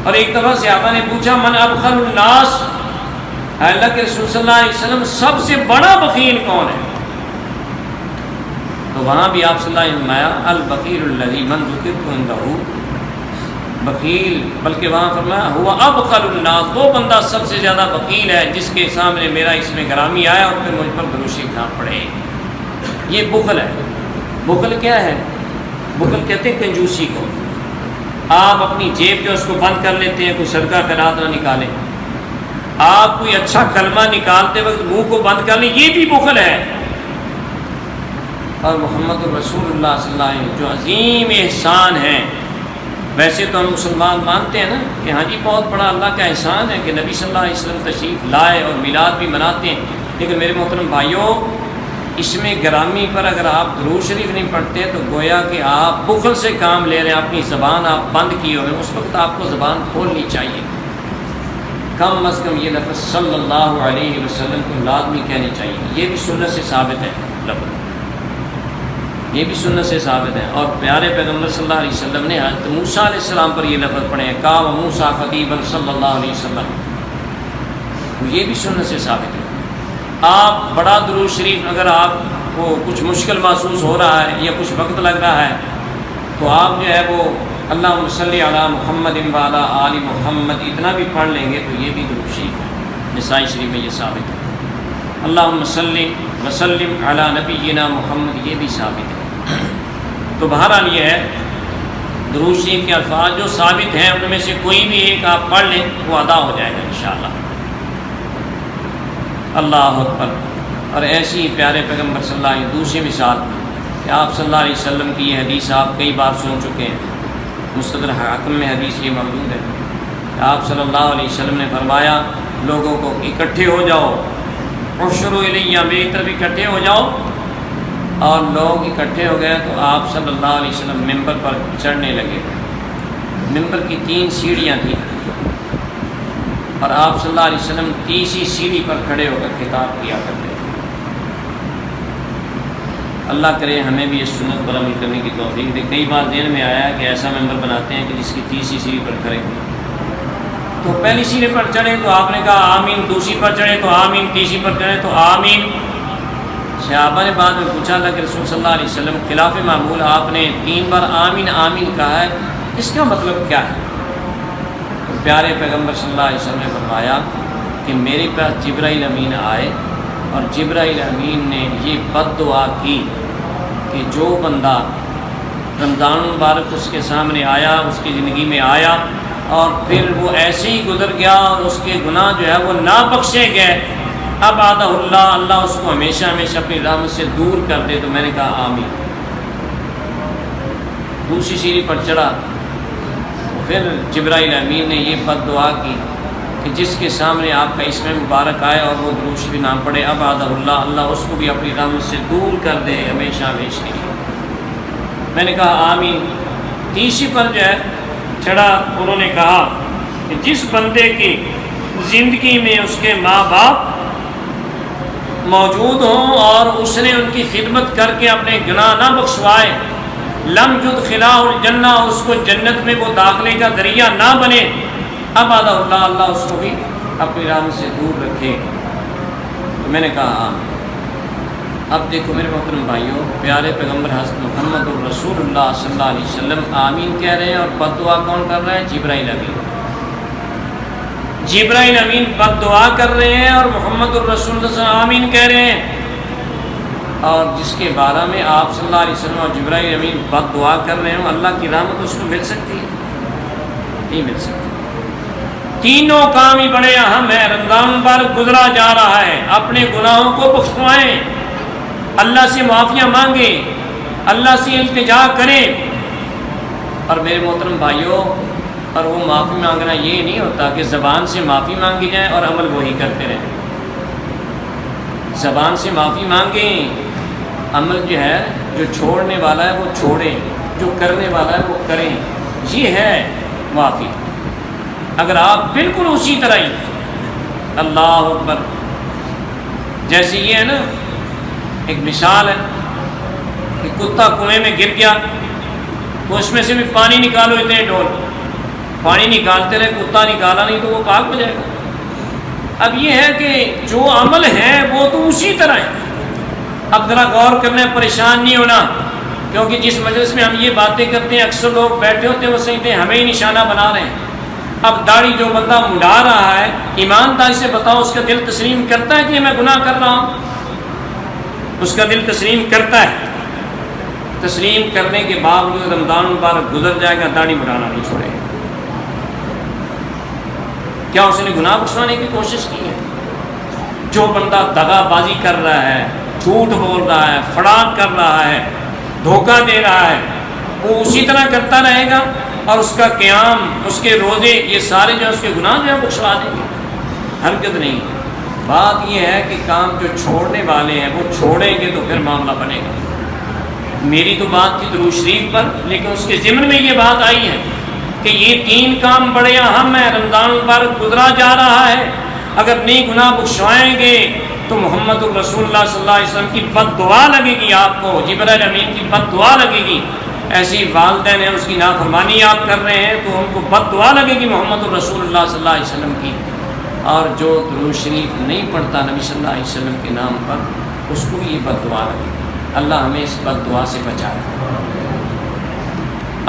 اور ایک دفعہ صحابہ نے پوچھا من ابخل الناس، اللہ کے رسول صلی اللہ علیہ وسلم سب سے بڑا بخیل کون ہے؟ تو وہاں بھی آپ صلی اللہ علیہ وسلم فرمایا البخیل الذی من ذکرت عنده، بخیل، بلکہ وہاں فرمایا ہوا ابخل الناس، وہ بندہ سب سے زیادہ بخیل ہے جس کے سامنے میرا اس میں گرامی آیا اور پھر مجھ پر درود شریف نہ پڑے۔ یہ بخل ہے۔ بخل کیا ہے؟ بخل کہتے ہیں کنجوسی کو۔ آپ اپنی جیب جو اس کو بند کر لیتے ہیں، کوئی صدقہ خیرات نہ نکالیں، آپ کوئی اچھا کلمہ نکالتے وقت منہ کو بند کر لیں، یہ بھی بخل ہے۔ اور محمد رسول اللہ صلی اللہ علیہ وسلم جو عظیم احسان ہے، ویسے تو ہم مسلمان مانتے ہیں نا کہ ہاں جی بہت بڑا اللہ کا احسان ہے کہ نبی صلی اللہ علیہ وسلم تشریف لائے اور میلاد بھی مناتے ہیں، لیکن میرے محترم بھائیوں، اس میں گرامی پر اگر آپ درود شریف نہیں پڑھتے تو گویا کہ آپ بخل سے کام لے رہے ہیں، اپنی زبان آپ بند کیے ہوئے ہیں۔ اس وقت آپ کو زبان کھولنی چاہیے، کم از کم یہ لفظ صلی اللہ علیہ وسلم کو لازمی کہنی چاہیے۔ یہ بھی سنت سے ثابت ہے لفظ، یہ بھی سنت سے ثابت ہے۔ اور پیارے پیغمبر صلی اللہ علیہ وسلم نے حضرت موسیٰ علیہ السلام پر یہ لفظ پڑھے ہیں، کعب موسیٰ خطیبا صلی اللہ علیہ وسلم، یہ بھی سنت سے ثابت ہے۔ آپ بڑا درود شریف اگر آپ کو کچھ مشکل محسوس ہو رہا ہے یا کچھ وقت لگ رہا ہے تو آپ جو ہے وہ اللہم صلی علی محمد وعلی آل محمد اتنا بھی پڑھ لیں گے تو یہ بھی درود شریف ہے۔ نسائی شریف میں یہ ثابت ہے۔ اللہم صلی وسلم علی نبینا محمد، یہ بھی ثابت ہے۔ تو بہرحال یہ ہے درود شریف کے الفاظ جو ثابت ہیں ان میں سے کوئی بھی ایک آپ پڑھ لیں وہ ادا ہو جائے گا انشاءاللہ۔ اللہ اکبر۔ اور ایسی ہی پیارے پیغمبر صلی اللہ علیہ وسلم دوسری مثال کہ آپ صلی اللہ علیہ وسلم کی یہ حدیث آپ کئی بار سن چکے ہیں، مستدرک حاکم میں حدیث یہ موجود ہے کہ آپ صلی اللہ علیہ وسلم نے فرمایا لوگوں کو اکٹھے ہو جاؤ، عشروا الیہ، میری طرف اکٹھے ہو جاؤ۔ اور لوگ اکٹھے ہو گئے تو آپ صلی اللہ علیہ وسلم ممبر پر چڑھنے لگے۔ ممبر کی 3 سیڑھیاں تھیں اور آپ صلی اللہ علیہ وسلم تیسری سیڑھی پر کھڑے ہو کر خطاب کیا کرتے تھے۔ اللہ کرے ہمیں بھی اس سنت پر عمل کرنے کی توفیق دے۔ کئی بار ذہن میں آیا کہ ایسا ممبر بناتے ہیں کہ جس کی تیسری سیڑھی پر کھڑے ہوں، تو پہلی سیڑھی پر چڑھے تو آپ نے کہا آمین، دوسری پر چڑھے تو آمین، تیسری پر چڑھے تو آمین۔ صحابہ نے بعد میں پوچھا اللہ کے رسول صلی اللہ علیہ وسلم خلاف معمول آپ نے 3 بار آمین آمین کہا ہے، اس کا مطلب کیا ہے؟ تو پیارے پیغمبر صلی اللہ علیہ وسلم نے فرمایا کہ میرے پاس جبرائیل امین آئے اور جبرائیل امین نے یہ بد دعا کی کہ جو بندہ رمضان المبارک اس کے سامنے آیا، اس کی زندگی میں آیا اور پھر وہ ایسے ہی گزر گیا اور اس کے گناہ جو ہے وہ نہ بخشے گئے، اب اللہ اللہ اس کو ہمیشہ ہمیشہ اپنی رحمت سے دور کر دے۔ تو میں نے کہا آمین۔ دوسری سیڑھی پر چڑھا پھر جبرائیل امین نے یہ بد دعا کی کہ جس کے سامنے آپ کا اسم مبارک آئے اور وہ درود شریف نہ پڑھے، اب اللہ اللہ اس کو بھی اپنی رحمت سے دور کر دے ہمیشہ ہمیشہ کے لیے۔ میں نے کہا آمین۔ تیسری پر جو ہے چڑھا، انہوں نے کہا کہ جس بندے کی زندگی میں اس کے ماں باپ موجود ہوں اور اس نے ان کی خدمت کر کے اپنے گناہ نہ بخشوائے، لم یدخلہ الجنہ، اس کو جنت میں وہ داخلے کا ذریعہ نہ بنے، اب اللہ اللہ اس کو بھی اپنی رحمت سے دور رکھے۔ تو میں نے کہا آمین۔ اب دیکھو میرے محترم بھائیوں، پیارے پیغمبر حضرت محمد الرسول اللہ صلی اللہ علیہ وسلم آمین کہہ رہے ہیں اور بد دعا کون کر رہا ہے؟ جبرائیل امین۔ جبرائیل امین بد دعا کر رہے ہیں اور محمد الرسول اللہ صلی اللہ علیہ وسلم آمین کہہ رہے ہیں، اور جس کے بارے میں آپ صلی اللہ علیہ وسلم اور جبرائیل امین بد دعا کر رہے ہوں، اللہ کی رحمت اس کو مل سکتی ہے؟ نہیں مل سکتی۔ تینوں کام ہی بڑے اہم ہیں۔ رمضان مبارک گزرا جا رہا ہے، اپنے گناہوں کو بخشوائیں، اللہ سے معافیاں مانگیں، اللہ سے التجا کریں۔ اور میرے محترم بھائیوں، اور وہ معافی مانگنا یہ نہیں ہوتا کہ زبان سے معافی مانگی جائے اور عمل وہی کرتے رہیں۔ زبان سے معافی مانگیں، عمل جو ہے جو چھوڑنے والا ہے وہ چھوڑیں، جو کرنے والا ہے وہ کریں، یہ ہے معافی۔ اگر آپ بالکل اسی طرح ہی اللہ اکبر، جیسے یہ ہے نا، ایک مثال ہے کہ کتا کنویں میں گر گیا تو اس میں سے بھی پانی نکالو اتنے ڈول، پانی نکالتے رہے، کتا نکالا نہیں تو وہ پاک ہو جائے گا۔ اب یہ ہے کہ جو عمل ہے وہ تو اسی طرح ہے. اب ذرا غور کرنا ہے، پریشان نہیں ہونا، کیونکہ جس مجلس میں ہم یہ باتیں کرتے ہیں اکثر لوگ بیٹھے ہوتے ہیں وہ سمجھتے ہیں ہمیں ہی نشانہ بنا رہے ہیں. اب داڑھی جو بندہ مڈا رہا ہے، ایمانداری سے بتاؤ اس کا دل تسلیم کرتا ہے کہ میں گناہ کر رہا ہوں؟ اس کا دل تسلیم کرتا ہے. تسلیم کرنے کے باوجود رمضان مبارک گزر جائے گا، داڑھی مڈانا نہیں چھوڑے گا. کیا اس نے گناہ بخشوانے کی کوشش کی ہے؟ جو بندہ دغا بازی کر رہا ہے، جھوٹ بول رہا ہے، فراڈ کر رہا ہے، دھوکہ دے رہا ہے، وہ اسی طرح کرتا رہے گا اور اس کا قیام، اس کے روزے، یہ سارے جو اس کے گناہ جو ہے بخشوا دیں گے. حرکت نہیں. بات یہ ہے کہ کام جو چھوڑنے والے ہیں وہ چھوڑیں گے تو پھر معاملہ بنے گا. میری تو بات تھی درود شریف پر، لیکن اس کے ضمن میں یہ بات آئی ہے کہ یہ 3 کام بڑے اہم ہیں. رمضان مبارک گزرا جا رہا ہے، اگر نہیں گناہ بخشوائیں گے تو محمد الرسول اللہ صلی اللہ علیہ وسلم کی بد دعا لگے گی آپ کو، جبرائیل امین کی بد دعا لگے گی. ایسی والدین ہیں اس کی نافرمانی آپ کر رہے ہیں تو ان کو بد دعا لگے گی محمد الرسول اللہ صلی اللہ علیہ وسلم کی. اور جو درود شریف نہیں پڑھتا نبی صلی اللہ علیہ وسلم کے نام پر، اس کو بھی یہ بد دعا لگے گی. اللہ ہمیں اس بد دعا سے بچائے.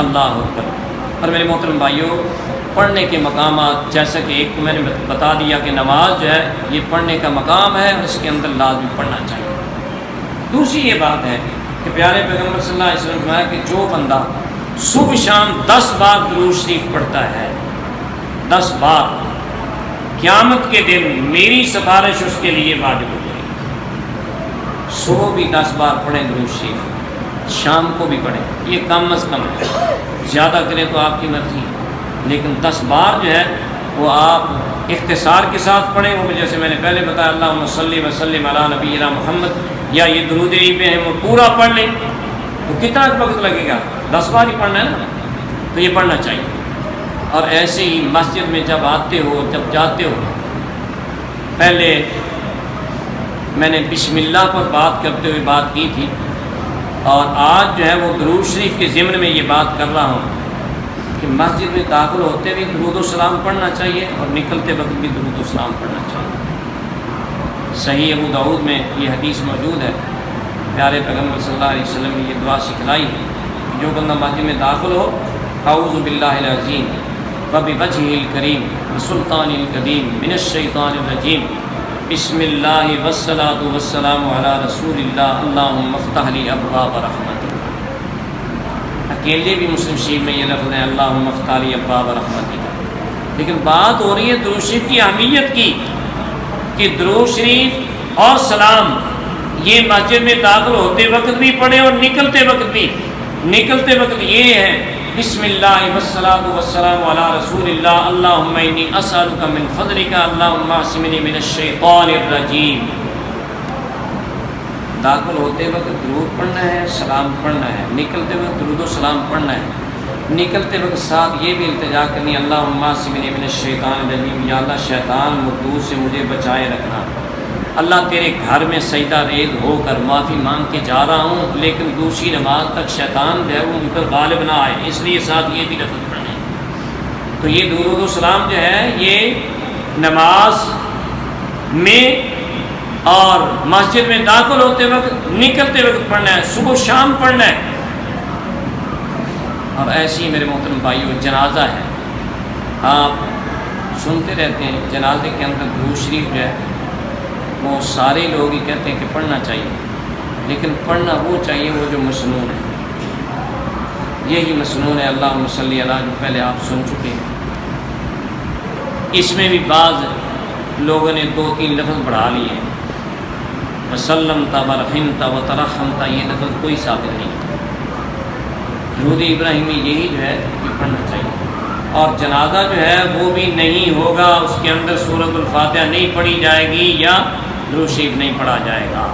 اللہ اکبر. اور میرے محترم بھائیوں، پڑھنے کے مقامات، جیسا کہ ایک تو میں نے بتا دیا کہ نماز جو ہے یہ پڑھنے کا مقام ہے اور اس کے اندر لازمی پڑھنا چاہیے. دوسری یہ بات ہے کہ پیارے پیغمبر صلی اللہ علیہ وسلم نے فرمایا کہ جو بندہ صبح شام 10 بار درود شریف پڑھتا ہے، 10 بار، قیامت کے دن میری سفارش اس کے لیے واجب ہو جائے گی. صبح بھی 10 بار پڑھیں درود شریف، شام کو بھی پڑھیں. یہ کم از کم ہے، زیادہ کریں تو آپ کی مرضی ہے، لیکن 10 بار جو ہے وہ آپ اختصار کے ساتھ پڑھیں. وہ جیسے میں نے پہلے بتایا اللہم صلی وسلم علی نبینا محمد، یا یہ درود شریف ہیں وہ پورا پڑھ لیں تو کتنا وقت لگے گا؟ 10 بار ہی پڑھنا ہے نا، تو یہ پڑھنا چاہیے. اور ایسے ہی مسجد میں جب آتے ہو، جب جاتے ہو، پہلے میں نے بسم اللہ پر بات کرتے ہوئے بات کی تھی، اور آج جو ہے وہ درود شریف کے ضمن میں یہ بات کر رہا ہوں کہ مسجد میں داخل ہوتے بھی درود و سلام پڑھنا چاہیے اور نکلتے وقت بھی درود و سلام پڑھنا چاہیے. صحیح ابو داؤد میں یہ حدیث موجود ہے. پیارے پیغمبر صلی اللہ علیہ وسلم نے یہ دعا سکھلائی ہے کہ جو بندہ مسجد میں داخل ہو، اعوذ باللہ العظیم وبوجہہ الکریم وسلطان القدیم من الشیطان الرجیم، بسم اللہ والصلاۃ والسلام علی رسول اللہ، اللہم افتح لی ابواب رحمتک. اکیلے بھی مسلم شریف میں یہ لفظ ہے اللہم افتح لی ابواب رحمتک. لیکن بات ہو رہی ہے درود شریف کی اہمیت کی، کہ درود شریف اور سلام یہ مسجد میں داخل ہوتے وقت بھی پڑھیں اور نکلتے وقت بھی. نکلتے وقت یہ ہے بسم اللہ والصلاۃ والسلام علی رسول اللہ، اللہم انی اسألک من فضلک، اللہم اعصمنی من الشیطان الرجیم. داخل ہوتے وقت درود پڑھنا ہے، سلام پڑھنا ہے، نکلتے وقت درود و سلام پڑھنا ہے. نکلتے وقت ساتھ یہ بھی التجا کرنی اللہم اعصمنی من الشیطان الرجیم، یا اللہ شیطان مردود سے مجھے بچائے رکھنا. اللہ تیرے گھر میں سجدہ ریز ہو کر معافی مانگ کے جا رہا ہوں، لیکن دوسری نماز تک شیطان جو ہے وہ ان پر غالب نہ آئے، اس لیے ساتھ یہ بھی لفظ پڑھنے. تو یہ درود و سلام جو ہے یہ نماز میں اور مسجد میں داخل ہوتے وقت، نکلتے وقت پڑھنا ہے، صبح شام پڑھنا ہے. اور ایسے ہی میرے محترم بھائیو جنازہ ہے، آپ سنتے رہتے ہیں جنازے کے اندر درود شریف جو ہے وہ سارے لوگ ہی کہتے ہیں کہ پڑھنا چاہیے، لیکن پڑھنا وہ چاہیے وہ جو مسنون ہے. یہی مسنون ہے اللہم صلی علی، جو پہلے آپ سن چکے ہیں. اس میں بھی بعض لوگوں نے 2-3 لفظ بڑھا لیے ہیں، وسلمتا ورحمتا وترحمتا، یہ لفظ کوئی ثابت نہیں. درود ابراہیمی یہی جو ہے یہ پڑھنا چاہیے. اور جنازہ جو ہے وہ بھی نہیں ہوگا، اس کے اندر سورۃ الفاتحہ نہیں پڑھی جائے گی یا درود شریف نہیں پڑھا جائے گا.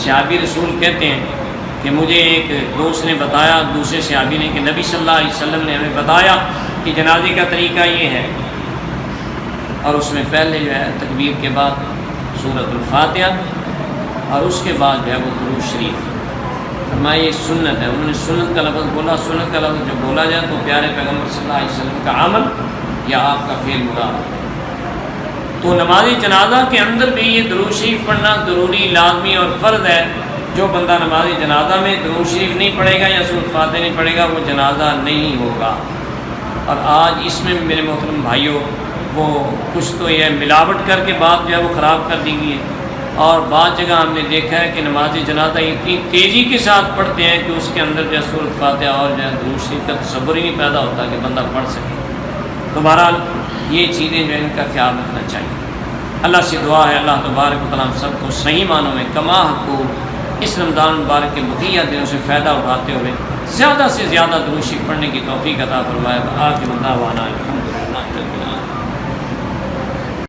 صحابی رسول کہتے ہیں کہ مجھے ایک دوست نے بتایا، دوسرے صحابی نے، کہ نبی صلی اللہ علیہ وسلم نے ہمیں بتایا کہ جنازے کا طریقہ یہ ہے، اور اس میں پہلے جو ہے تکبیر کے بعد سورۃ الفاتحہ اور اس کے بعد جو ہے وہ درود شریف. فرمایا یہ سنت ہے. انہوں نے سنت کا لفظ بولا. سنت کا لفظ جو بولا جائے تو پیارے پیغمبر صلی اللہ علیہ وسلم کا عمل یا آپ کا فعل مراد. تو نماز جنازہ کے اندر بھی یہ درود شریف پڑھنا ضروری، لازمی اور فرض ہے۔ جو بندہ نماز جنازہ میں درود شریف نہیں پڑھے گا یا سورۃ فاتحہ نہیں پڑھے گا وہ جنازہ نہیں ہوگا۔ اور آج اس میں میرے محترم بھائیوں وہ کچھ تو یہ ملاوٹ کر کے بات جو ہے وہ خراب کر دی گئی ہے، اور بعض جگہ ہم نے دیکھا ہے کہ نماز جنازہ اتنی تیزی کے ساتھ پڑھتے ہیں کہ اس کے اندر جو ہے سورۃ فاتحہ اور جو ہے درود شریف کا تصور ہی نہیں پیدا ہوتا کہ بندہ پڑھ سکے۔ تو بہرحال یہ چیزیں جو ہے ان کا خیال رکھنا چاہیے۔ اللہ سے دعا ہے اللہ تبارک و تعالیٰ ہم سب کو صحیح معنوں میں کما حق کو اس رمضان مبارک کے بقیہ دنوں سے فائدہ اٹھاتے ہوئے زیادہ سے زیادہ درود شریف پڑھنے کی توفیق عطا فرمائے۔ آخر دعوانا الحمدللہ۔